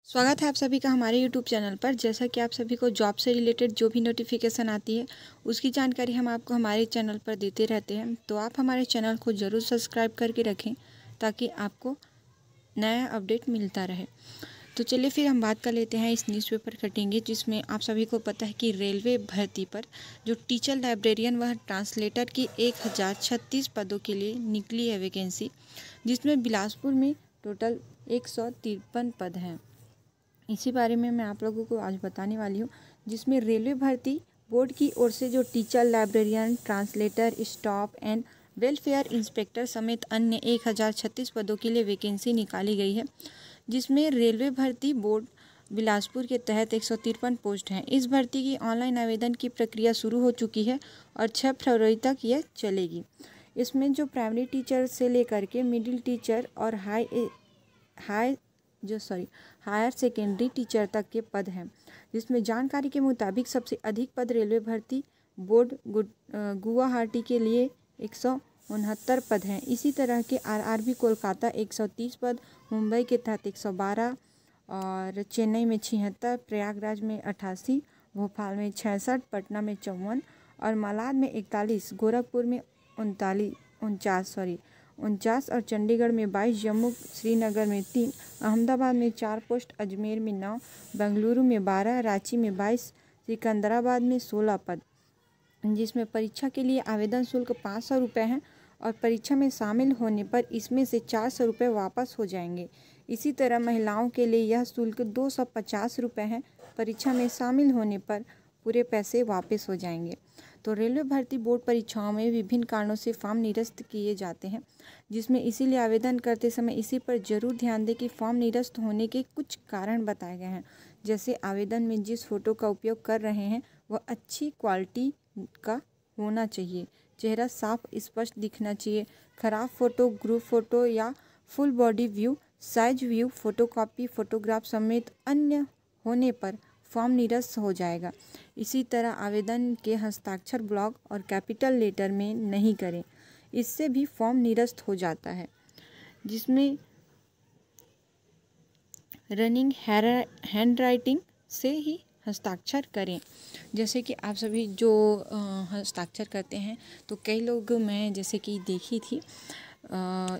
स्वागत है आप सभी का हमारे YouTube चैनल पर। जैसा कि आप सभी को जॉब से रिलेटेड जो भी नोटिफिकेशन आती है उसकी जानकारी हम आपको हमारे चैनल पर देते रहते हैं, तो आप हमारे चैनल को ज़रूर सब्सक्राइब करके रखें ताकि आपको नया अपडेट मिलता रहे। तो चलिए फिर हम बात कर लेते हैं इस न्यूज़पेपर कटिंग की, जिसमें आप सभी को पता है कि रेलवे भर्ती पर जो टीचर, लाइब्रेरियन व ट्रांसलेटर की 1036 पदों के लिए निकली है वैकेंसी, जिसमें बिलासपुर में टोटल 153 पद हैं। इसी बारे में मैं आप लोगों को आज बताने वाली हूँ, जिसमें रेलवे भर्ती बोर्ड की ओर से जो teacher, librarian, translator, staff and welfare inspector समेत अन्य 1036 पदों के लिए वैकेंसी निकाली गई है, जिसमें रेलवे भर्ती बोर्ड बिलासपुर के तहत 153 पोस्ट हैं। इस भर्ती की ऑनलाइन आवेदन की प्रक्रिया शुरू हो चुकी है और 6 फरवरी तक यह चलेगी। इसमें जो प्राइमरी टीचर से लेकर के मिडिल टीचर और हायर सेकेंडरी टीचर तक के पद हैं, जिसमें जानकारी के मुताबिक सबसे अधिक पद रेलवे भर्ती बोर्ड गुवाहाटी के लिए 169 पद हैं। इसी तरह के आरआरबी कोलकाता 130 पद, मुंबई के तहत 112 और चेन्नई में 76, प्रयागराज में 88, भोपाल में 66, पटना में 54 और मालाड में 41, गोरखपुर में 49 और चंडीगढ़ में 22, जम्मू श्रीनगर में 3, अहमदाबाद में 4 पोस्ट, अजमेर में 9, बेंगलुरु में 12, रांची में 22, सिकंदराबाद में 16 पद, जिसमें परीक्षा के लिए आवेदन शुल्क 500 रुपये है और परीक्षा में शामिल होने पर इसमें से 400 रुपये वापस हो जाएंगे। इसी तरह महिलाओं के लिए यह शुल्क 250 रुपये है, परीक्षा में शामिल होने पर पूरे पैसे वापस हो जाएंगे। तो रेलवे भर्ती बोर्ड परीक्षाओं में विभिन्न कारणों से फॉर्म निरस्त किए जाते हैं, जिसमें इसीलिए आवेदन करते समय इसी पर जरूर ध्यान दें कि फॉर्म निरस्त होने के कुछ कारण बताए गए हैं। जैसे आवेदन में जिस फ़ोटो का उपयोग कर रहे हैं वह अच्छी क्वालिटी का होना चाहिए, चेहरा साफ स्पष्ट दिखना चाहिए, खराब फ़ोटो, ग्रुप फ़ोटो या full body view, size view, photocopy, photograph समेत अन्य होने पर फॉर्म निरस्त हो जाएगा। इसी तरह आवेदन के हस्ताक्षर ब्लॉक और कैपिटल लेटर में नहीं करें, इससे भी फॉर्म निरस्त हो जाता है। जिसमें रनिंग हैंड राइटिंग से ही हस्ताक्षर करें। जैसे कि आप सभी जो हस्ताक्षर करते हैं, तो कई लोग मैं जैसे कि देखी थी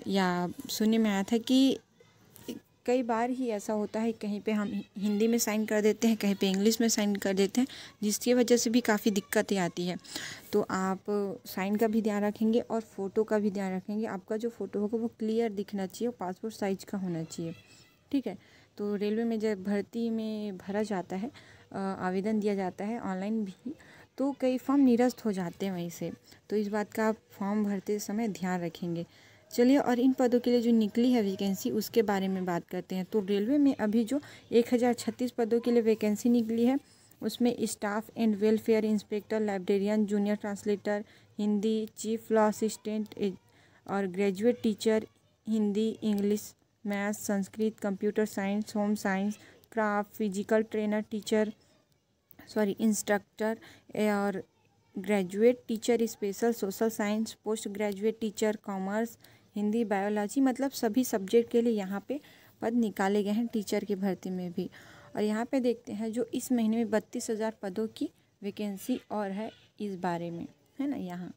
या सुनने में आया था कि कई बार ही ऐसा होता है, कहीं पे हम हिंदी में साइन कर देते हैं, कहीं पे इंग्लिश में साइन कर देते हैं, जिसकी वजह से भी काफ़ी दिक्कतें आती है। तो आप साइन का भी ध्यान रखेंगे और फ़ोटो का भी ध्यान रखेंगे। आपका जो फ़ोटो होगा वो क्लियर दिखना चाहिए, पासपोर्ट साइज का होना चाहिए, ठीक है। तो रेलवे में जब भर्ती में भरा जाता है, आवेदन दिया जाता है ऑनलाइन भी, तो कई फॉर्म निरस्त हो जाते हैं वहीं से, तो इस बात का आप फॉर्म भरते समय ध्यान रखेंगे। चलिए, और इन पदों के लिए जो निकली है वैकेंसी उसके बारे में बात करते हैं। तो रेलवे में अभी जो 1036 पदों के लिए वैकेंसी निकली है, उसमें staff and welfare inspector, librarian, junior translator Hindi, chief law assistant और graduate teacher Hindi, English, maths, Sanskrit, computer science, home science, craft, physical trainer teacher instructor और graduate teacher special social science, post graduate teacher commerce, Hindi, biology, मतलब सभी subject के लिए यहाँ पे पद निकाले गए हैं टीचर की भर्ती में भी। और यहाँ पे देखते हैं जो इस महीने में 32,000 पदों की वैकेंसी और है इस बारे में, है ना। यहाँ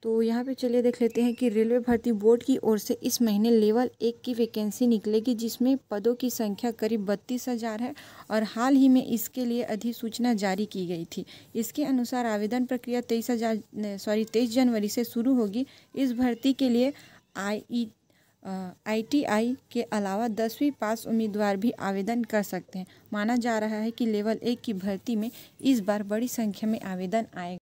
तो यहाँ पे चलिए देख लेते हैं कि रेलवे भर्ती बोर्ड की ओर से इस महीने लेवल 1 की वैकेंसी निकलेगी, जिसमें पदों की संख्या करीब 32,000 है और हाल ही में इसके लिए अधिसूचना जारी की गई थी। इसके अनुसार आवेदन प्रक्रिया 23 जनवरी से शुरू होगी। इस भर्ती के लिए ITI के अलावा 10वीं पास उम्मीदवार भी आवेदन कर सकते हैं। माना जा रहा है कि लेवल 1 की भर्ती में इस बार बड़ी संख्या में आवेदन आएगा।